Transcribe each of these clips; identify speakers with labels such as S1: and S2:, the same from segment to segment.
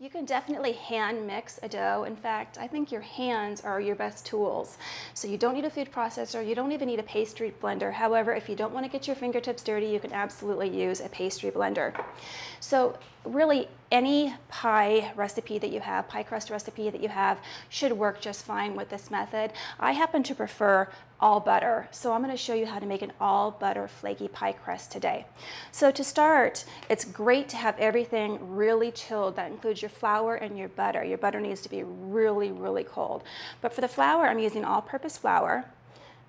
S1: You can definitely hand mix a dough. In fact, I think your hands are your best tools. So you don't need a food processor, you don't even need a pastry blender. However, if you don't want to get your fingertips dirty, you can absolutely use a pastry blender. So really any pie recipe that you have, pie crust recipe that you have, should work just fine with this method. I happen to prefer all butter, so I'm going to show you how to make an all butter flaky pie crust today. So to start, it's great to have everything really chilled. That includes your flour and your butter. Your butter needs to be really, really cold. But for the flour, I'm using all-purpose flour.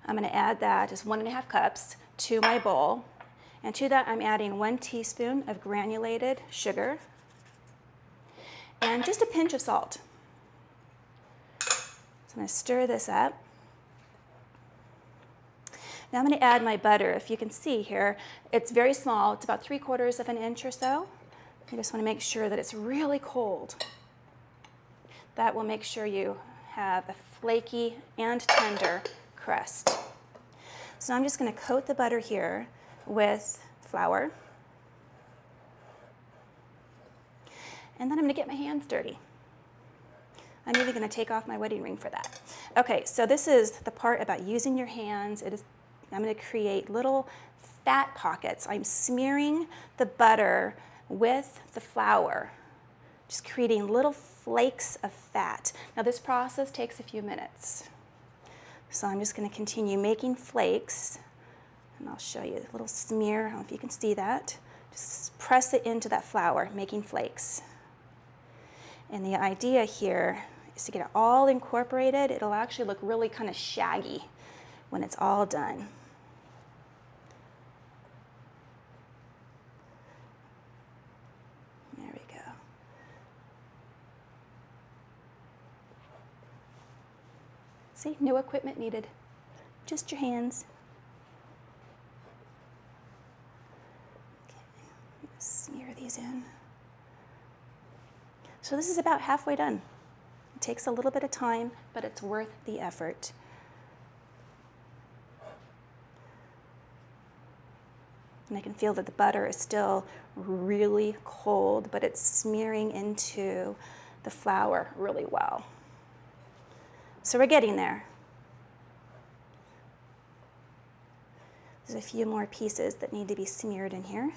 S1: I'm going to add that as 1.5 cups to my bowl. And to that, I'm adding 1 teaspoon of granulated sugar and just a pinch of salt. So I'm going to stir this up. Now I'm going to add my butter. If you can see here, it's very small. It's about 3/4 of an inch or so. You just want to make sure that it's really cold. That will make sure you have a flaky and tender crust. So I'm just going to coat the butter here with flour. And then I'm going to get my hands dirty. I'm even going to take off my wedding ring for that. Okay, so this is the part about using your hands. I'm going to create little fat pockets. I'm smearing the butter with the flour, just creating little flakes of fat. Now this process takes a few minutes. So I'm just going to continue making flakes, and I'll show you a little smear. I don't know if you can see that. Just press it into that flour, making flakes. And the idea here is to get it all incorporated. It'll actually look really kind of shaggy when it's all done. There we go. See, no equipment needed, just your hands. Okay, smear these in. So this is about halfway done. It takes a little bit of time, but it's worth the effort. And I can feel that the butter is still really cold, but it's smearing into the flour really well. So we're getting there. There's a few more pieces that need to be smeared in here.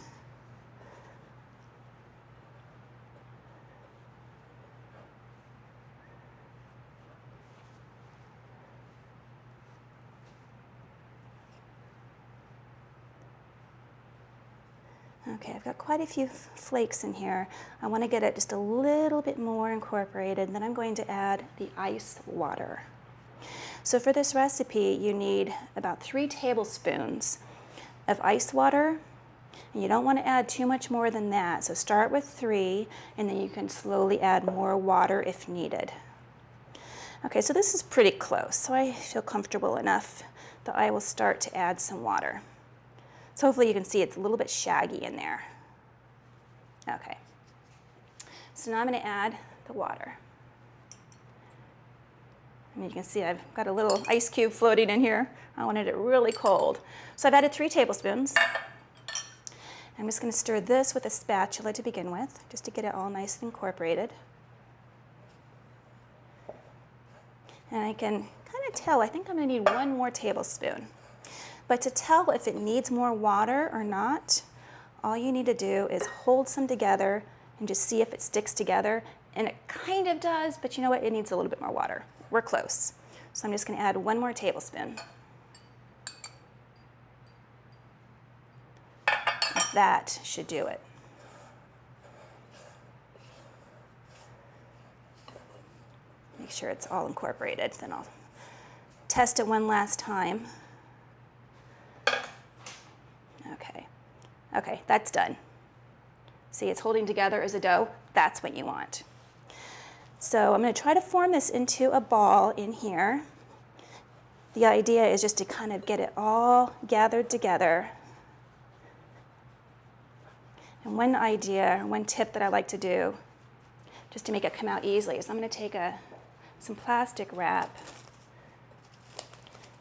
S1: Okay, I've got quite a few flakes in here. I want to get it just a little bit more incorporated. Then I'm going to add the ice water. So for this recipe, you need about 3 tablespoons of ice water. And you don't want to add too much more than that. So start with 3, and then you can slowly add more water if needed. Okay, so this is pretty close. So I feel comfortable enough that I will start to add some water. So hopefully you can see it's a little bit shaggy in there. Okay, so now I'm going to add the water. And you can see I've got a little ice cube floating in here. I wanted it really cold. So I've added 3 tablespoons. I'm just going to stir this with a spatula to begin with, just to get it all nice and incorporated. And I can kind of tell, I think I'm going to need 1 more tablespoon. But to tell if it needs more water or not, all you need to do is hold some together and just see if it sticks together. And it kind of does, but you know what? It needs a little bit more water. We're close. So I'm just going to add 1 more tablespoon. That should do it. Make sure it's all incorporated. Then I'll test it one last time. Okay, that's done. See, it's holding together as a dough. That's what you want. So I'm going to try to form this into a ball in here. The idea is just to kind of get it all gathered together. And one tip that I like to do, just to make it come out easily, is I'm going to take some plastic wrap,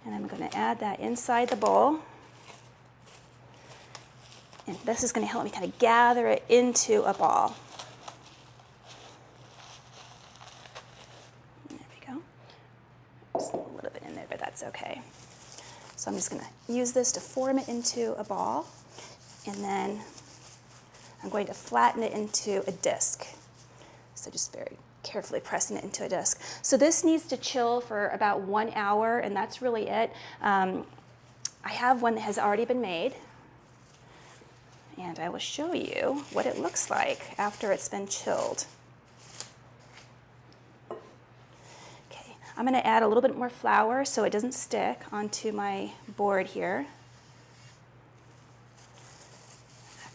S1: and I'm going to add that inside the bowl. And this is going to help me kind of gather it into a ball. There's a little bit in there, but that's okay. So I'm just going to use this to form it into a ball, and then I'm going to flatten it into a disc. So just very carefully pressing it into a disc. So this needs to chill for about 1 hour, and that's really it. I have one that has already been made, and I will show you what it looks like after it's been chilled. Okay, I'm going to add a little bit more flour so it doesn't stick onto my board here.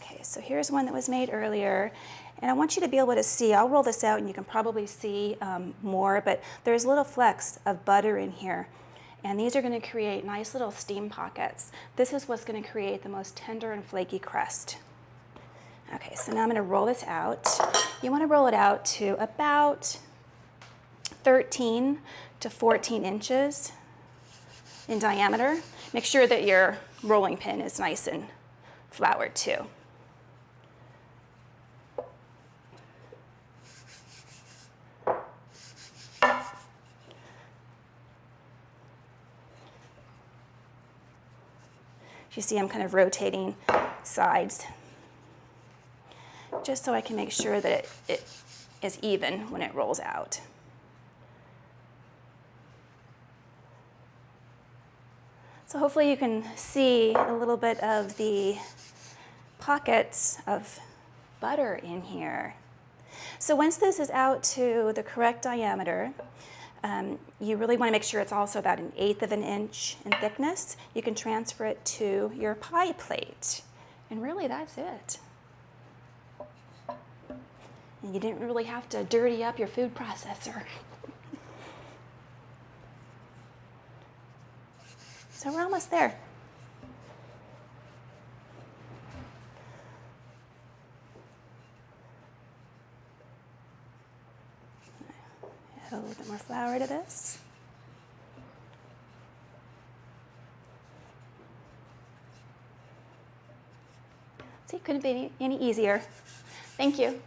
S1: Okay, so here's one that was made earlier. And I want you to be able to see, I'll roll this out and you can probably see more, but there's little flecks of butter in here. And these are going to create nice little steam pockets. This is what's going to create the most tender and flaky crust. Okay, so now I'm going to roll this out. You want to roll it out to about 13 to 14 inches in diameter. Make sure that your rolling pin is nice and floured too. You see I'm kind of rotating sides just so I can make sure that it is even when it rolls out. So hopefully you can see a little bit of the pockets of butter in here. So once this is out to the correct diameter, you really want to make sure it's also about 1/8 of an inch in thickness. You can transfer it to your pie plate. And really that's it. And you didn't really have to dirty up your food processor. So we're almost there. Add a little bit more flour to this. See, couldn't be any easier. Thank you.